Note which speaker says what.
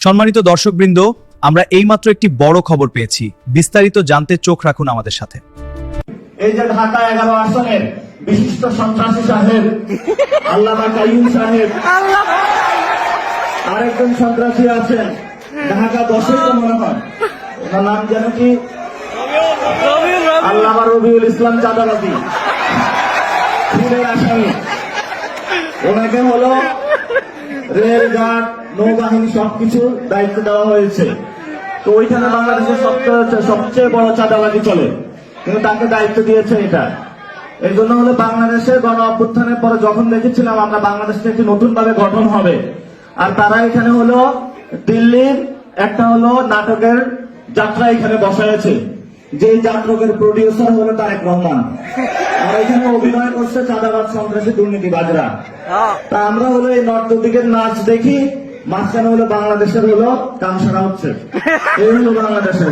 Speaker 1: সম্মানিত দর্শকবৃন্দ, আমরা এইমাত্র একটি বড় খবর পেয়েছি। বিস্তারিত জানতে চোখ রাখুন আমাদের সাথে।
Speaker 2: এই যে ঢাকা 11 আসনের বিশিষ্ট সন্ত্রাসী সাহেব আল্লামা কাইয়ুম সাহেব, আরেকজন সন্ত্রাসী আছেন ঢাকা 10-এ তো মনে হয়, ওনার নাম যেন কি, আল্লামা রবিউল ইসলাম চাঁদাবাজি, খুনের আসামি। ওনাকে হলো রেলঘাট, নৌবাহিনী সবকিছু দায়িত্ব দেওয়া হয়েছে। তো ওইখানে বাংলাদেশের সবচেয়ে বড় চাঁদাবাজি চলে, কিন্তু তাকে দায়িত্ব দিয়েছে এটা। এই জন্য হলো বাংলাদেশের গণ অভ্যুত্থানের পরে যখন দেখেছিলাম আমরা বাংলাদেশকে একটি নতুন ভাবে গঠন হবে, আর তারা এখানে হলো দিল্লির একটা হলো নাটকের যাত্রা এখানে বসাইছে, যে নাটকের প্রডিউসার হলো তারেক রহমান, আর এখানে অভিনয় করছে চাঁদাবাজ, সন্ত্রাসী, দুর্নীতিবাজরা। তা আমরা হলো এই নর্তকীদের নাচ দেখি, মাঝখানে হলো বাংলাদেশের হলো কামসারা হচ্ছে। এই হলো বাংলাদেশের।